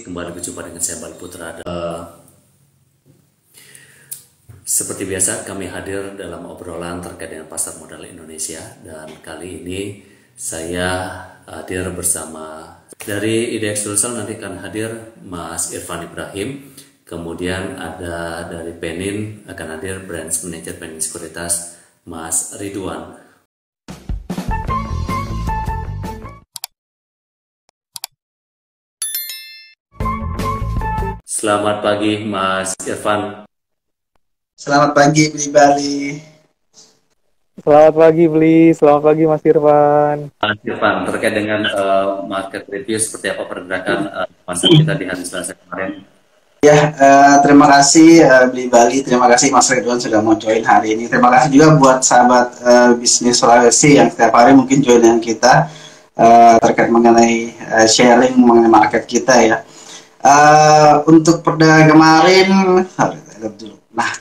Kembali berjumpa dengan saya Bal Putra. Seperti biasa kami hadir dalam obrolan terkait dengan pasar modal Indonesia, dan kali ini saya hadir bersama dari IDX Sulsel. Nanti akan hadir Mas Irfan Ibrahim, kemudian ada dari Penin akan hadir Branch Manager Penin Sekuritas Mas Ridwan. Selamat pagi Mas Irfan. Selamat pagi Bli Bali. Selamat pagi Bli, selamat pagi Mas Irfan. Mas Irfan, terkait dengan market review, seperti apa pergerakan pasar kita di hari Selasa kemarin? Ya, terima kasih Bli Bali, terima kasih Mas Ridwan sudah mau join hari ini. Terima kasih juga buat sahabat bisnis Sulawesi yang setiap hari mungkin join dengan kita terkait mengenai sharing mengenai market kita ya. Untuk perdagangan kemarin, nah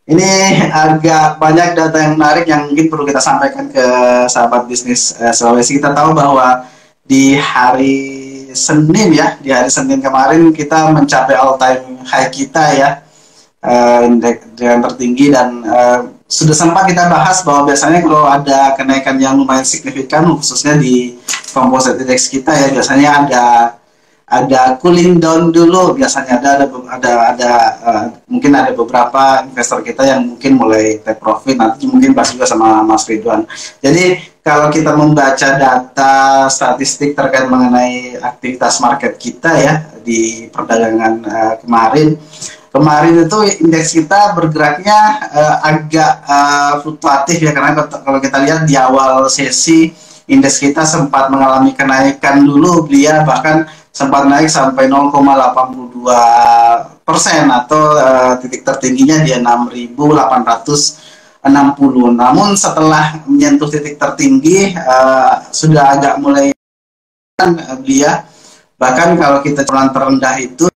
ini agak banyak data yang menarik yang mungkin perlu kita sampaikan ke sahabat bisnis Sulawesi. Kita tahu bahwa di hari Senin ya, di hari Senin kemarin kita mencapai all time high kita ya, indeks yang tertinggi, dan sudah sempat kita bahas bahwa biasanya kalau ada kenaikan yang lumayan signifikan khususnya di composite index kita ya, biasanya ada cooling down dulu, biasanya mungkin ada beberapa investor kita yang mungkin mulai take profit, nanti mungkin bahas juga sama Mas Ridwan. Jadi kalau kita membaca data statistik terkait mengenai aktivitas market kita ya di perdagangan kemarin itu indeks kita bergeraknya agak fluktuatif ya, karena kalau kita lihat di awal sesi indeks kita sempat mengalami kenaikan dulu, bahkan sempat naik sampai 0,82% atau titik tertingginya di 6.860. Namun setelah menyentuh titik tertinggi sudah agak mulai bahkan kalau kita jalan terendah itu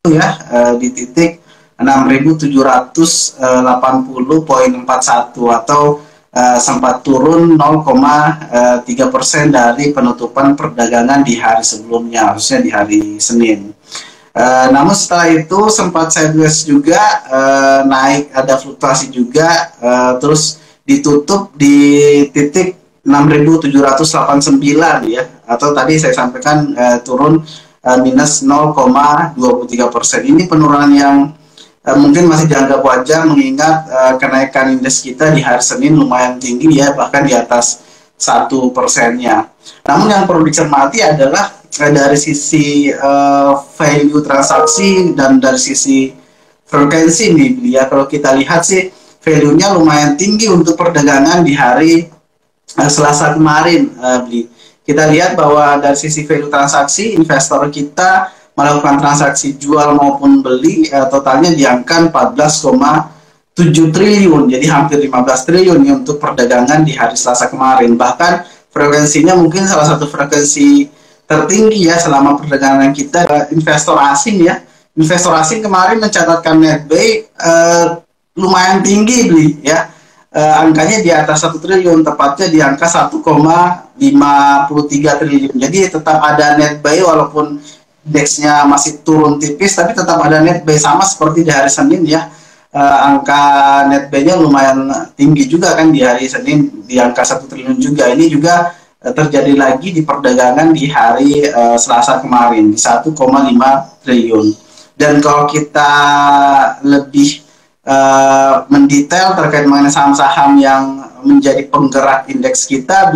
ya di titik 6.780,41 atau sempat turun 0,3% dari penutupan perdagangan di hari sebelumnya, khususnya di hari Senin. Namun setelah itu sempat sideways juga, naik, ada fluktuasi juga, terus ditutup di titik 6.789 ya, atau tadi saya sampaikan turun minus 0,23%. Ini penurunan yang mungkin masih dianggap wajar mengingat kenaikan indeks kita di hari Senin lumayan tinggi ya, bahkan di atas 1%-nya. Namun yang perlu dicermati adalah dari sisi value transaksi dan dari sisi frekuensi nih ya. Kalau kita lihat sih value-nya lumayan tinggi untuk perdagangan di hari Selasa kemarin. Kita lihat bahwa dari sisi value transaksi investor kita melakukan transaksi jual maupun beli totalnya di angka 14,7 triliun, jadi hampir 15 triliun ya, untuk perdagangan di hari Selasa kemarin. Bahkan frekuensinya mungkin salah satu frekuensi tertinggi ya selama perdagangan kita. Investor asing ya, investor asing kemarin mencatatkan net buy lumayan tinggi ya, angkanya di atas 1 triliun, tepatnya di angka 1,53 triliun. Jadi tetap ada net buy walaupun indeksnya masih turun tipis, tapi tetap ada net buy sama seperti di hari Senin ya. Angka net buy-nya lumayan tinggi juga kan di hari Senin, di angka 1 triliun juga. Ini juga terjadi lagi di perdagangan di hari Selasa kemarin di 1,5 triliun. Dan kalau kita lebih mendetail terkait mengenai saham-saham yang menjadi penggerak indeks kita,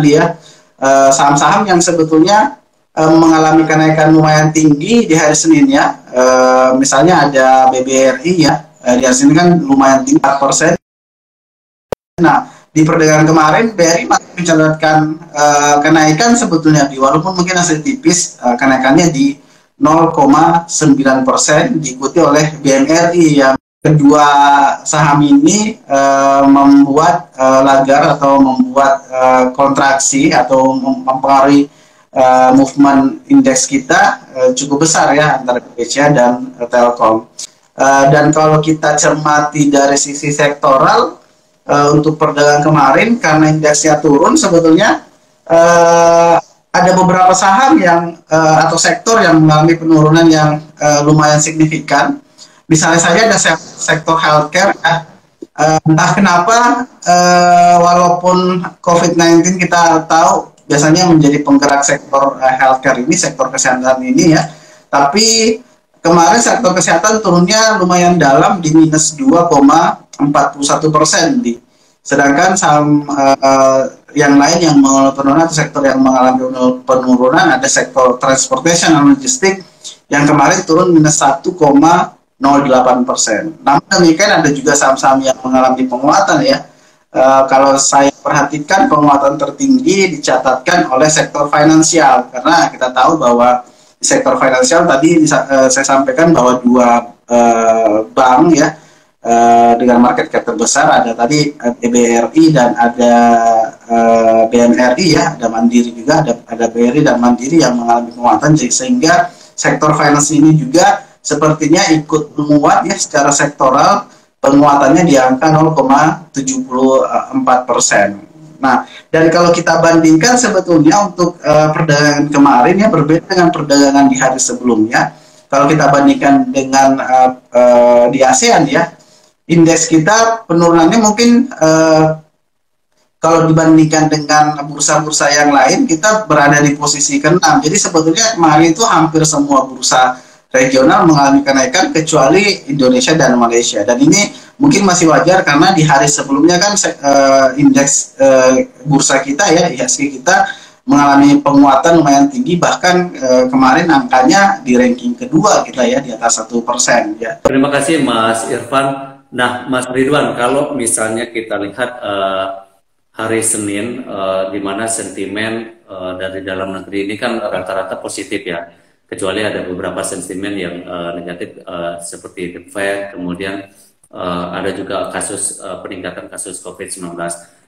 saham-saham yang sebetulnya mengalami kenaikan lumayan tinggi di hari Senin ya. Misalnya ada BBRI ya, di hari Senin kan lumayan tinggi 4%. Nah, di perdagangan kemarin BRI masih mencatatkan kenaikan sebetulnya, walaupun mungkin masih tipis, kenaikannya di 0,9%, diikuti oleh BNRI yang kedua saham ini membuat lagar atau membuat kontraksi atau mempengaruhi movement indeks kita cukup besar ya antara BCA dan Telkom. Dan kalau kita cermati dari sisi sektoral untuk perdagangan kemarin, karena indeksnya turun sebetulnya ada beberapa saham yang atau sektor yang mengalami penurunan yang lumayan signifikan. Misalnya saja ada sektor healthcare. Entah kenapa, walaupun COVID-19 kita tahu biasanya menjadi penggerak sektor healthcare ini, sektor kesehatan ini ya. Tapi kemarin sektor kesehatan turunnya lumayan dalam di minus 2,41%. Sedangkan saham yang lain yang mengalami penurunan atau sektor yang mengalami penurunan ada sektor transportation dan logistik yang kemarin turun minus 1,08%. Namun demikian ada juga saham-saham yang mengalami penguatan ya. Kalau saya perhatikan penguatan tertinggi dicatatkan oleh sektor finansial karena kita tahu bahwa di sektor finansial tadi saya sampaikan bahwa dua bank ya dengan market cap terbesar ada tadi BRI dan ada BMRI ya, ada Mandiri juga, ada BRI dan Mandiri yang mengalami penguatan sehingga sektor finance ini juga sepertinya ikut menguat ya secara sektoral, penguatannya di angka 0,74%. Nah, dan kalau kita bandingkan sebetulnya untuk perdagangan kemarin ya berbeda dengan perdagangan di hari sebelumnya. Kalau kita bandingkan dengan di ASEAN ya, indeks kita penurunannya mungkin kalau dibandingkan dengan bursa-bursa yang lain kita berada di posisi ke-6. Jadi sebetulnya kemarin itu hampir semua bursa regional mengalami kenaikan kecuali Indonesia dan Malaysia. Dan ini mungkin masih wajar karena di hari sebelumnya kan indeks bursa kita ya, IHSG kita mengalami penguatan lumayan tinggi, bahkan kemarin angkanya di ranking kedua kita ya, di atas 1% ya. Terima kasih Mas Irfan. Nah, Mas Ridwan, kalau misalnya kita lihat hari Senin, di mana sentimen dari dalam negeri ini kan rata-rata positif ya, kecuali ada beberapa sentimen yang negatif seperti The Fed, kemudian ada juga kasus peningkatan kasus COVID-19.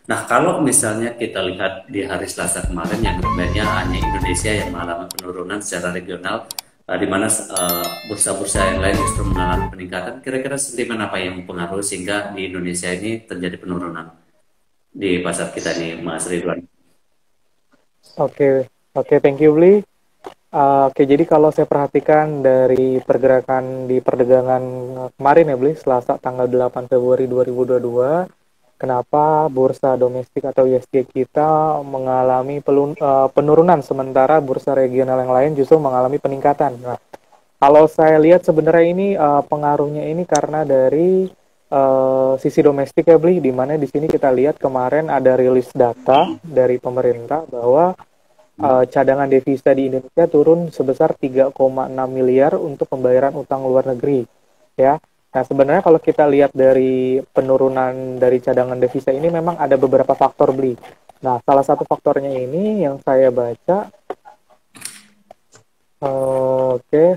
Nah, kalau misalnya kita lihat di hari Selasa kemarin yang sebenarnya hanya Indonesia yang mengalami penurunan secara regional, di mana bursa-bursa yang lain justru mengalami peningkatan, kira-kira sentimen apa yang mempengaruhi sehingga di Indonesia ini terjadi penurunan di pasar kita nih, Mas Ridwan? Oke, thank you, Bli. Oke, jadi kalau saya perhatikan dari pergerakan di perdagangan kemarin ya, Bli, Selasa tanggal 8 Februari 2022, kenapa bursa domestik atau IHSG kita mengalami penurunan, sementara bursa regional yang lain justru mengalami peningkatan. Nah, kalau saya lihat sebenarnya ini pengaruhnya ini karena dari sisi domestik ya, Bli, di mana di sini kita lihat kemarin ada rilis data dari pemerintah bahwa cadangan devisa di Indonesia turun sebesar 3,6 miliar untuk pembayaran utang luar negeri ya. Nah, sebenarnya kalau kita lihat dari penurunan dari cadangan devisa ini memang ada beberapa faktor, Bli. Nah, salah satu faktornya ini yang saya baca,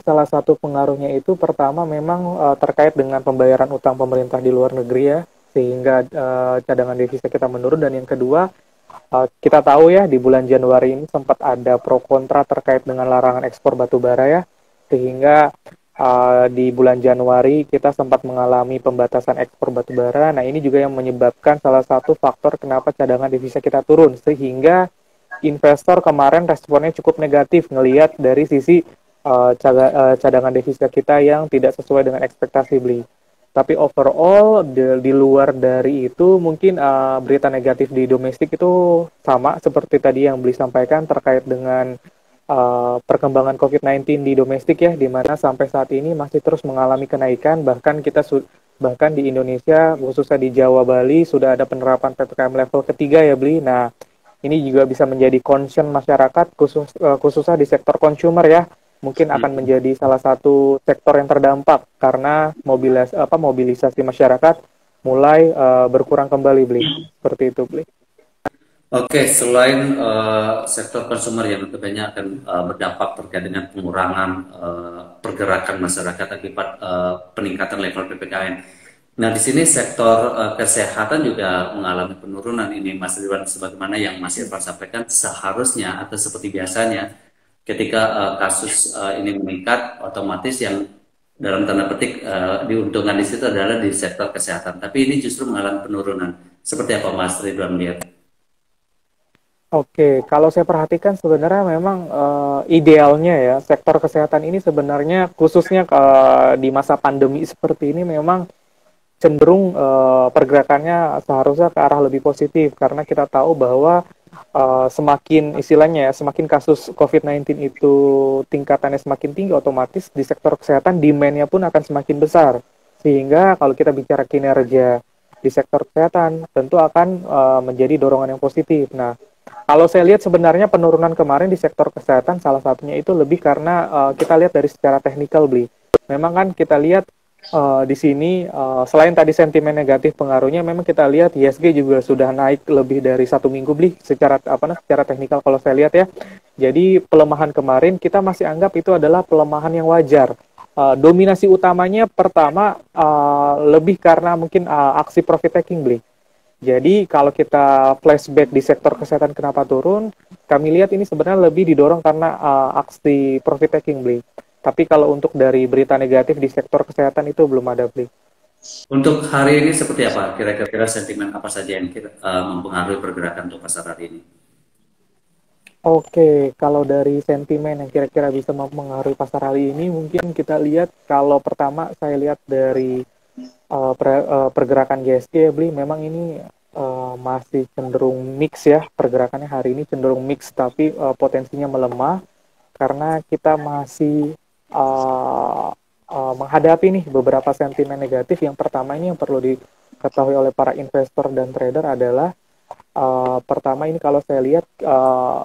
salah satu pengaruhnya itu pertama memang terkait dengan pembayaran utang pemerintah di luar negeri ya, sehingga cadangan devisa kita menurun. Dan yang kedua, kita tahu ya di bulan Januari ini sempat ada pro kontra terkait dengan larangan ekspor batu bara ya, sehingga di bulan Januari kita sempat mengalami pembatasan ekspor batu bara. Nah, ini juga yang menyebabkan salah satu faktor kenapa cadangan devisa kita turun, sehingga investor kemarin responnya cukup negatif ngelihat dari sisi cadangan devisa kita yang tidak sesuai dengan ekspektasi, Bli. Tapi overall di luar dari itu mungkin berita negatif di domestik itu sama seperti tadi yang Bli sampaikan terkait dengan perkembangan COVID-19 di domestik ya, di mana sampai saat ini masih terus mengalami kenaikan, bahkan di Indonesia khususnya di Jawa Bali sudah ada penerapan PPKM level ketiga ya, Bli. Nah, ini juga bisa menjadi concern masyarakat khususnya di sektor consumer ya. Mungkin akan menjadi salah satu sektor yang terdampak karena mobilisasi masyarakat mulai berkurang kembali, Bli. Seperti itu, Bli. Oke, selain sektor konsumer yang tentunya akan berdampak terkait dengan pengurangan pergerakan masyarakat akibat peningkatan level PPKM. Nah, di sini sektor kesehatan juga mengalami penurunan ini, Mas Ridwan, sebagaimana yang Mas Irfan sampaikan, seharusnya atau seperti biasanya ketika kasus ini meningkat, otomatis yang dalam tanda petik diuntungkan di situ adalah di sektor kesehatan. Tapi ini justru mengalami penurunan. Seperti apa Mas Ridwan melihat? Oke, kalau saya perhatikan sebenarnya memang idealnya ya sektor kesehatan ini sebenarnya khususnya di masa pandemi seperti ini memang cenderung pergerakannya seharusnya ke arah lebih positif karena kita tahu bahwa semakin istilahnya ya, semakin kasus COVID-19 itu tingkatannya semakin tinggi, otomatis di sektor kesehatan demand-nya pun akan semakin besar. Sehingga kalau kita bicara kinerja di sektor kesehatan, tentu akan menjadi dorongan yang positif. Nah, kalau saya lihat sebenarnya penurunan kemarin di sektor kesehatan salah satunya itu lebih karena kita lihat dari secara teknikal, Bli. Memang kan kita lihat di sini selain tadi sentimen negatif pengaruhnya, memang kita lihat ISG juga sudah naik lebih dari 1 minggu, Bli, secara teknikal kalau saya lihat ya. Jadi pelemahan kemarin kita masih anggap itu adalah pelemahan yang wajar. Dominasi utamanya pertama lebih karena mungkin aksi profit taking, Bli. Jadi kalau kita flashback di sektor kesehatan kenapa turun, kami lihat ini sebenarnya lebih didorong karena aksi profit taking, Bli. Tapi kalau untuk dari berita negatif di sektor kesehatan itu belum ada, Bli. Untuk hari ini seperti apa? Kira-kira sentimen apa saja yang mempengaruhi pergerakan untuk pasar hari ini? Oke, kalau dari sentimen yang kira-kira bisa mempengaruhi pasar hari ini, mungkin kita lihat kalau pertama saya lihat dari pergerakan GSG ya, Bli, memang ini masih cenderung mix ya, pergerakannya hari ini cenderung mix, tapi potensinya melemah karena kita masih uh, menghadapi nih beberapa sentimen negatif. Yang pertama ini yang perlu diketahui oleh para investor dan trader adalah pertama ini kalau saya lihat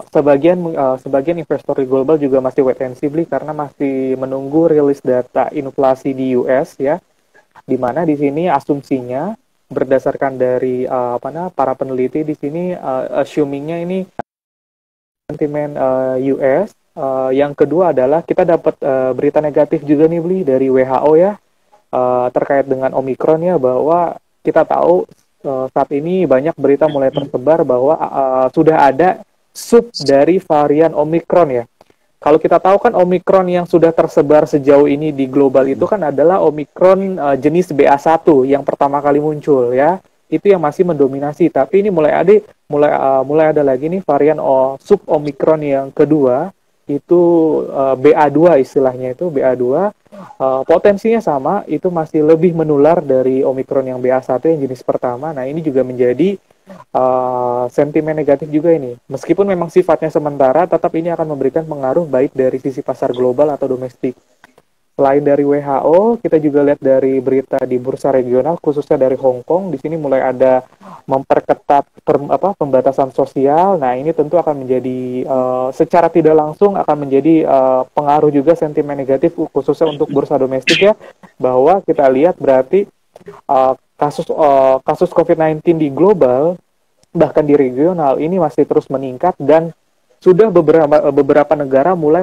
sebagian investor di global juga masih wait and see, Bli, karena masih menunggu rilis data inflasi di US ya, di mana di sini asumsinya berdasarkan dari para peneliti di sini assumingnya ini sentimen US. Yang kedua adalah kita dapat berita negatif juga nih, Bli, dari WHO ya, terkait dengan Omicron ya, bahwa kita tahu saat ini banyak berita mulai tersebar bahwa sudah ada sub dari varian Omicron ya. Kalau kita tahu kan Omicron yang sudah tersebar sejauh ini di global itu kan adalah Omicron jenis BA1 yang pertama kali muncul ya. Itu yang masih mendominasi, tapi ini mulai ada lagi nih varian sub Omicron yang kedua, itu BA2 istilahnya, itu BA2 potensinya sama, itu masih lebih menular dari Omicron yang BA1 yang jenis pertama. Nah, ini juga menjadi sentimen negatif juga ini. Meskipun memang sifatnya sementara, tetap ini akan memberikan pengaruh baik dari sisi pasar global atau domestik. Selain dari WHO, kita juga lihat dari berita di bursa regional, khususnya dari Hong Kong. Di sini mulai ada memperketat pembatasan sosial. Nah, ini tentu akan menjadi secara tidak langsung akan menjadi pengaruh juga sentimen negatif, khususnya untuk bursa domestik ya. Bahwa kita lihat berarti kasus COVID-19 di global bahkan di regional ini masih terus meningkat, dan sudah beberapa negara mulai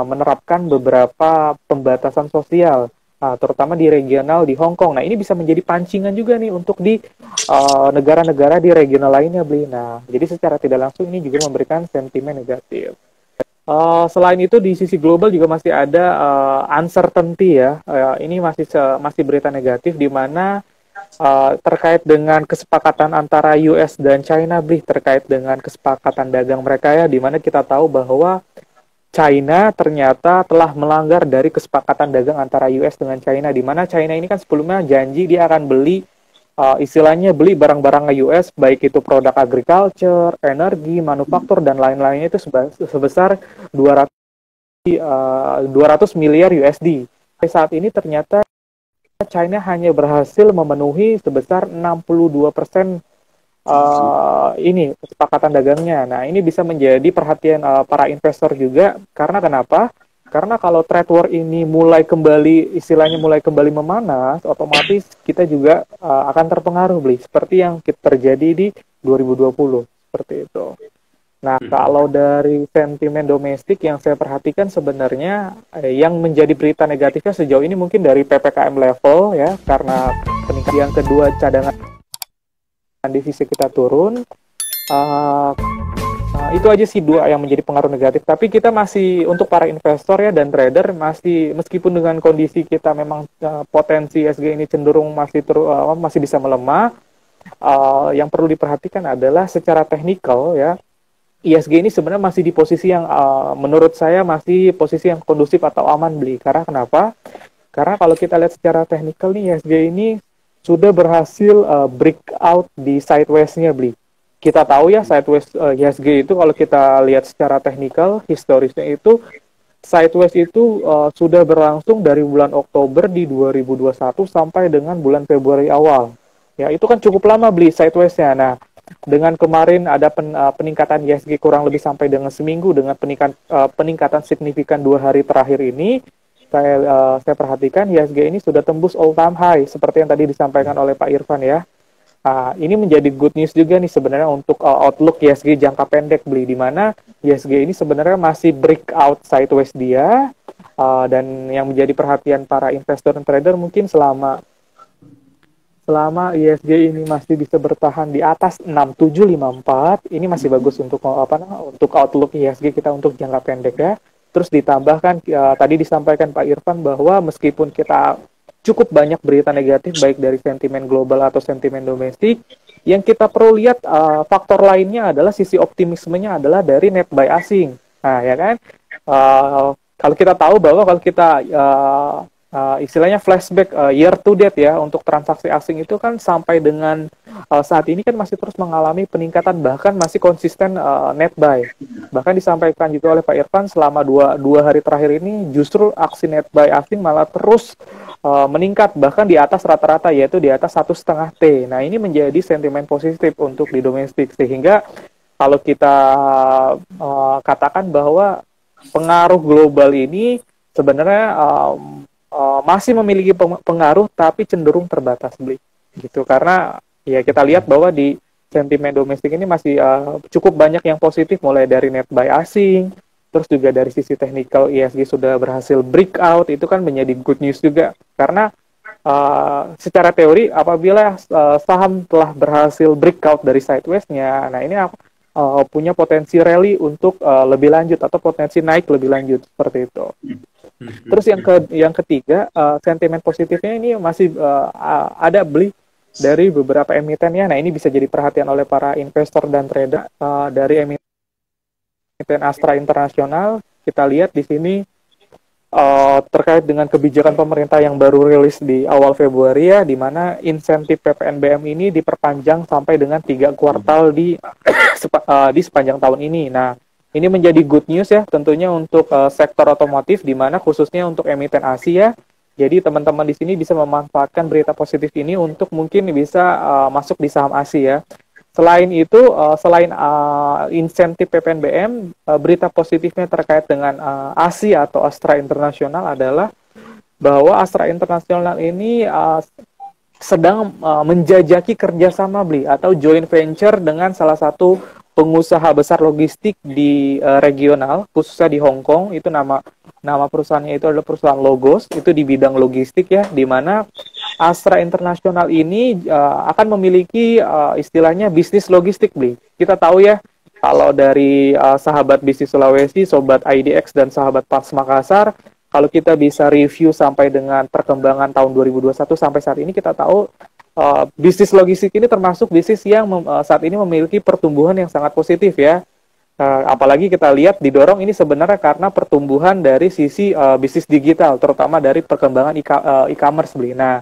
menerapkan beberapa pembatasan sosial, terutama di regional di Hong Kong. Nah, ini bisa menjadi pancingan juga nih untuk di negara-negara di regional lainnya, Bli. Nah, jadi secara tidak langsung ini juga memberikan sentimen negatif. Selain itu di sisi global juga masih ada uncertainty ya. Ini masih berita negatif di mana terkait dengan kesepakatan antara US dan China, Bli, terkait dengan kesepakatan dagang mereka ya, di mana kita tahu bahwa China ternyata telah melanggar dari kesepakatan dagang antara US dengan China, di mana China ini kan sebelumnya janji dia akan beli istilahnya beli barang-barang US, baik itu produk agriculture, energi, manufaktur dan lain-lainnya itu sebesar 200 miliar USD. Saat ini ternyata China hanya berhasil memenuhi sebesar 62% ini kesepakatan dagangnya. Nah, ini bisa menjadi perhatian para investor juga, karena kenapa? Karena kalau trade war ini mulai kembali memanas, otomatis kita juga akan terpengaruh, Bli, seperti yang terjadi di 2020, seperti itu. Nah, kalau dari sentimen domestik yang saya perhatikan sebenarnya yang menjadi berita negatifnya sejauh ini mungkin dari PPKM level ya, karena peningkatan. Yang kedua, cadangan divisa kita turun. Itu aja sih dua yang menjadi pengaruh negatif. Tapi kita masih, untuk para investor ya dan trader, masih, meskipun dengan kondisi kita memang potensi SG ini cenderung masih bisa melemah, yang perlu diperhatikan adalah secara teknikal ya. ISG ini sebenarnya masih di posisi yang menurut saya masih posisi yang kondusif atau aman beli. Karena kenapa? Karena kalau kita lihat secara teknikal nih, ISG ini sudah berhasil breakout di sideways-nya beli. Kita tahu ya sideways ISG itu kalau kita lihat secara teknikal, historisnya itu sideways itu sudah berlangsung dari bulan Oktober di 2021 sampai dengan bulan Februari awal. Ya, itu kan cukup lama beli sideways-nya. Nah, dengan kemarin ada peningkatan ISG kurang lebih sampai dengan seminggu dengan peningkatan signifikan 2 hari terakhir ini, saya perhatikan ISG ini sudah tembus all time high seperti yang tadi disampaikan oleh Pak Irfan ya. Ini menjadi good news juga nih sebenarnya untuk outlook ISG jangka pendek beli, di mana ISG ini sebenarnya masih breakout sideways dia, dan yang menjadi perhatian para investor dan trader mungkin selama ISG ini masih bisa bertahan di atas 6754, ini masih bagus untuk untuk outlook ISG kita untuk jangka pendek ya. Terus ditambahkan tadi disampaikan Pak Irfan bahwa meskipun kita cukup banyak berita negatif baik dari sentimen global atau sentimen domestik, yang kita perlu lihat faktor lainnya adalah sisi optimismenya adalah dari net buy asing. Nah, ya kan? Kalau kita tahu bahwa kalau kita istilahnya flashback year to date ya untuk transaksi asing itu kan sampai dengan saat ini kan masih terus mengalami peningkatan, bahkan masih konsisten net buy. Bahkan disampaikan juga oleh Pak Irfan selama dua hari terakhir ini justru aksi net buy asing malah terus meningkat, bahkan di atas rata-rata, yaitu di atas 1,5 T. Nah, ini menjadi sentimen positif untuk di domestik, sehingga kalau kita katakan bahwa pengaruh global ini sebenarnya masih memiliki pengaruh tapi cenderung terbatas beli gitu, karena ya kita lihat bahwa di sentimen domestik ini masih cukup banyak yang positif, mulai dari net buy asing, terus juga dari sisi teknikal ISG sudah berhasil breakout, itu kan menjadi good news juga, karena secara teori apabila saham telah berhasil breakout dari sideways-nya, nah ini punya potensi rally untuk lebih lanjut atau potensi naik lebih lanjut seperti itu. Terus yang ketiga, sentimen positifnya ini masih ada beli dari beberapa emiten ya. Nah, ini bisa jadi perhatian oleh para investor dan trader. Dari emiten Astra Internasional, kita lihat di sini terkait dengan kebijakan pemerintah yang baru rilis di awal Februari ya, di mana insentif PPNBM ini diperpanjang sampai dengan 3 kuartal di sepanjang tahun ini. Nah, ini menjadi good news ya tentunya untuk sektor otomotif, di mana khususnya untuk emiten Asia. Jadi teman-teman di sini bisa memanfaatkan berita positif ini untuk mungkin bisa masuk di saham Asia. Selain itu, selain insentif PPNBM, berita positifnya terkait dengan Asia atau Astra Internasional adalah bahwa Astra Internasional ini sedang menjajaki kerjasama beli atau joint venture dengan salah satu pengusaha besar logistik di regional, khususnya di Hong Kong. Itu nama perusahaannya itu adalah perusahaan Logos, itu di bidang logistik ya, di mana Astra Internasional ini akan memiliki istilahnya bisnis logistik beli. Kita tahu ya, kalau dari sahabat bisnis Sulawesi, sobat IDX dan sahabat Pars Makassar, kalau kita bisa review sampai dengan perkembangan tahun 2021 sampai saat ini, kita tahu bisnis logistik ini termasuk bisnis yang saat ini memiliki pertumbuhan yang sangat positif ya. Apalagi kita lihat didorong ini sebenarnya karena pertumbuhan dari sisi bisnis digital, terutama dari perkembangan e-commerce beli. Nah,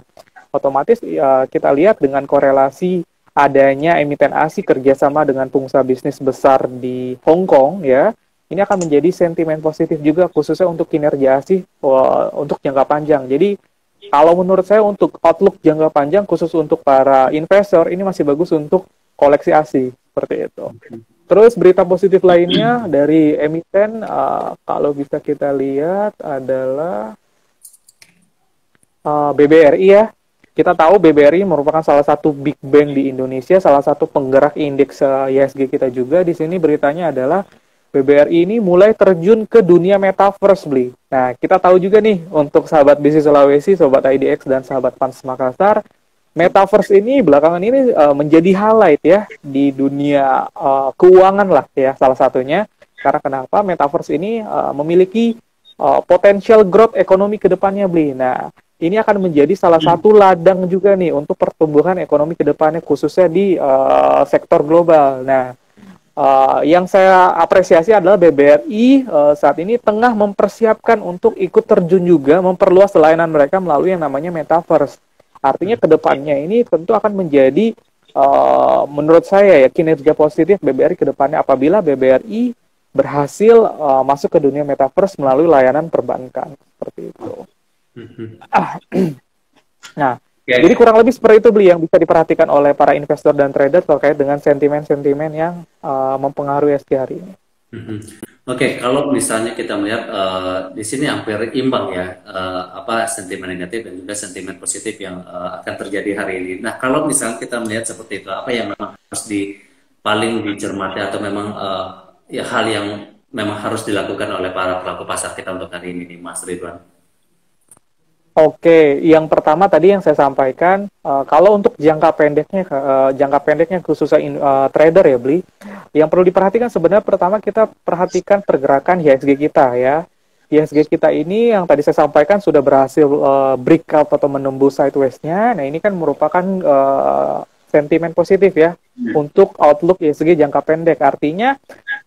otomatis kita lihat dengan korelasi adanya emiten ASI kerjasama dengan pengusaha bisnis besar di Hong Kong ya, ini akan menjadi sentimen positif juga khususnya untuk kinerja ASI untuk jangka panjang. Jadi kalau menurut saya untuk outlook jangka panjang khusus untuk para investor ini masih bagus untuk koleksi ASI seperti itu. Terus berita positif lainnya dari emiten kalau bisa kita lihat adalah BBRI ya. Kita tahu BBRI merupakan salah satu big bank di Indonesia, salah satu penggerak indeks ISG kita juga. Di sini beritanya adalah BBRI ini mulai terjun ke dunia metaverse beli. Nah, kita tahu juga nih untuk sahabat bisnis Sulawesi, sobat IDX dan sahabat Pans Makassar, metaverse ini belakangan ini menjadi highlight ya di dunia keuangan lah ya salah satunya. Karena kenapa? Metaverse ini memiliki potensial growth ekonomi ke depannya beli. Nah, ini akan menjadi salah satu ladang juga nih untuk pertumbuhan ekonomi ke depannya khususnya di sektor global. Nah, Yang saya apresiasi adalah BBRI saat ini tengah mempersiapkan untuk ikut terjun juga memperluas layanan mereka melalui yang namanya Metaverse. Artinya kedepannya ini tentu akan menjadi menurut saya ya kinerja positif BBRI kedepannya apabila BBRI berhasil masuk ke dunia Metaverse melalui layanan perbankan seperti itu. Nah, jadi kurang lebih seperti itu Bli yang bisa diperhatikan oleh para investor dan trader terkait dengan sentimen-sentimen yang mempengaruhi SG hari ini. Oke, kalau misalnya kita melihat di sini hampir imbang ya, apa sentimen negatif dan juga sentimen positif yang akan terjadi hari ini. Nah, kalau misalnya kita melihat seperti itu, apa yang memang harus paling dicermati atau memang ya hal yang memang harus dilakukan oleh para pelaku pasar kita untuk hari ini, Mas Ridwan? Oke, yang pertama tadi yang saya sampaikan, kalau untuk jangka pendeknya khususnya trader ya Bli, yang perlu diperhatikan sebenarnya pertama kita perhatikan pergerakan IHSG kita ya. IHSG kita ini yang tadi saya sampaikan sudah berhasil breakout atau menembus sideways-nya. Nah ini kan merupakan sentimen positif ya untuk outlook IHSG jangka pendek. Artinya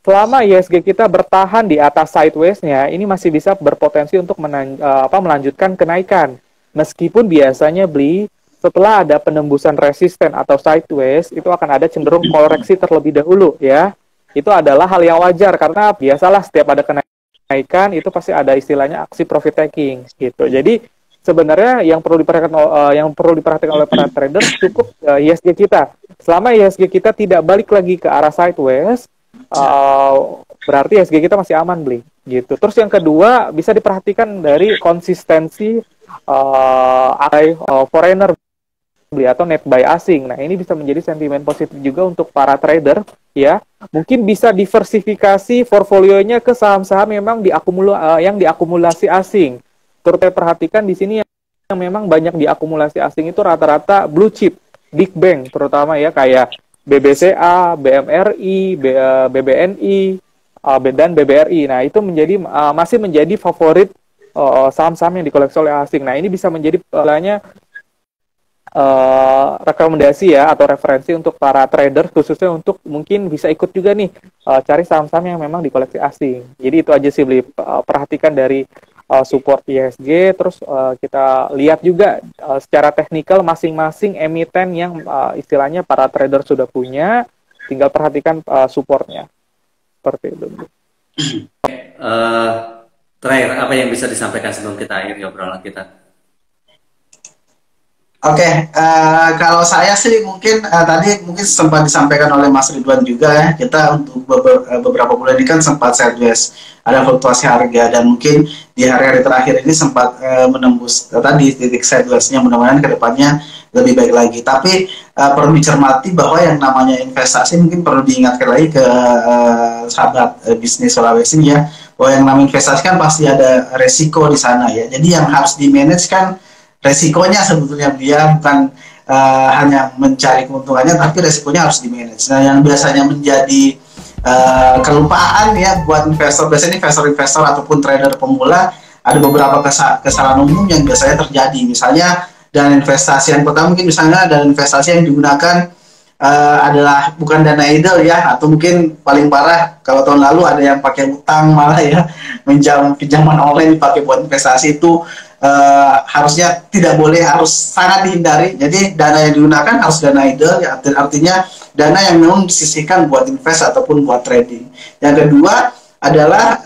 selama IHSG kita bertahan di atas sideways-nya, ini masih bisa berpotensi untuk melanjutkan kenaikan. Meskipun biasanya Bli, setelah ada penembusan resisten atau sideways, itu akan ada cenderung koreksi terlebih dahulu ya. Itu adalah hal yang wajar karena biasalah setiap ada kenaikan itu pasti ada istilahnya aksi profit taking gitu. Jadi sebenarnya yang perlu diperhatikan oleh para trader cukup IHSG kita. Selama IHSG kita tidak balik lagi ke arah sideways, berarti IHSG kita masih aman Bli gitu. Terus yang kedua bisa diperhatikan dari konsistensi foreigner Bli atau net buy asing. Nah ini bisa menjadi sentimen positif juga untuk para trader ya. Mungkin bisa diversifikasi portfolionya ke saham-saham memang yang diakumulasi asing. Terus saya perhatikan di sini yang memang banyak diakumulasi asing itu rata-rata blue chip, big bank terutama ya kayak BBCA, BMRI, BBNI, dan BBRI. Nah, itu masih menjadi favorit saham-saham yang dikoleksi oleh asing. Nah, ini bisa menjadi rekomendasi ya atau referensi untuk para trader khususnya untuk mungkin bisa ikut juga nih cari saham-saham yang memang dikoleksi asing. Jadi itu aja sih Bli, perhatikan dari support IHSG, terus kita lihat juga secara teknikal masing-masing emiten yang istilahnya para trader sudah punya, tinggal perhatikan supportnya. Seperti itu. Terakhir, apa yang bisa disampaikan sebelum kita akhiri obrolan kita? Oke, kalau saya sih mungkin tadi mungkin sempat disampaikan oleh Mas Ridwan juga ya, kita untuk beberapa bulan ini kan sempat sideways, ada fluktuasi harga dan mungkin di hari-hari terakhir ini sempat menembus tadi titik sideways-nya, mudah-mudahan kedepannya lebih baik lagi. Tapi perlu dicermati bahwa yang namanya investasi mungkin perlu diingatkan lagi ke sahabat bisnis Sulawesi ya, bahwa yang namanya investasi kan pasti ada resiko di sana ya. Jadi yang harus di-manage kan resikonya sebetulnya dia bukan hanya mencari keuntungannya, tapi resikonya harus di-manage. Nah, yang biasanya menjadi kelupaan ya buat investor, biasanya investor-investor ataupun trader pemula, ada beberapa kesalahan umum yang biasanya terjadi. Misalnya dana investasi yang pertama mungkin misalnya dana investasi yang digunakan adalah bukan dana idle ya, atau mungkin paling parah kalau tahun lalu ada yang pakai utang malah ya, pinjaman online dipakai buat investasi itu harusnya tidak boleh, harus sangat dihindari. Jadi dana yang digunakan harus dana idle ya, artinya dana yang memang disisihkan buat invest ataupun buat trading. Yang kedua adalah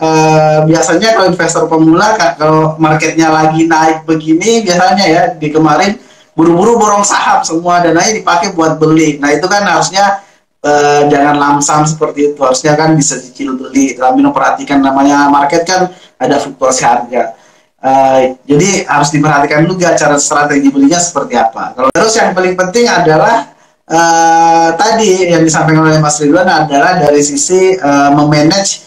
biasanya kalau investor pemula kalau marketnya lagi naik begini biasanya ya di kemarin buru-buru borong saham, semua dananya dipakai buat beli. Nah itu kan harusnya jangan lamsam seperti itu, harusnya kan bisa cicil beli. Tapi memperhatikan namanya market kan ada fluktuasi harga. Jadi harus diperhatikan juga cara strategi belinya seperti apa. Terus yang paling penting adalah tadi yang disampaikan oleh Mas Ridwan adalah dari sisi memanage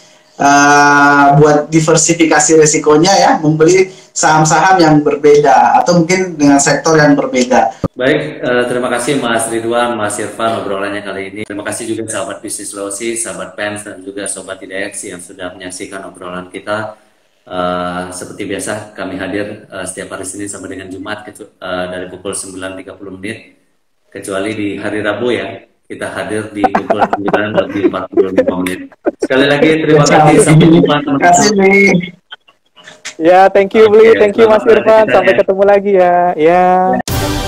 buat diversifikasi resikonya ya, membeli saham-saham yang berbeda atau mungkin dengan sektor yang berbeda. Baik, terima kasih Mas Ridwan, Mas Irfan obrolannya kali ini. Terima kasih juga sahabat bisnis Sulawesi, sahabat Pens dan juga sobat IDX yang sudah menyaksikan obrolan kita. Seperti biasa kami hadir setiap hari Senin sampai dengan Jumat dari pukul 9.30 menit, kecuali di hari Rabu ya kita hadir di pukul 9 lebih 45 menit. Sekali lagi terima kasih, sampai jumpa Terima kasih, teman-teman. Bli. Ya, thank you Bli, Oke, thank you Mas selamat Irfan. hari kita Sampai ya. ketemu lagi ya. Ya.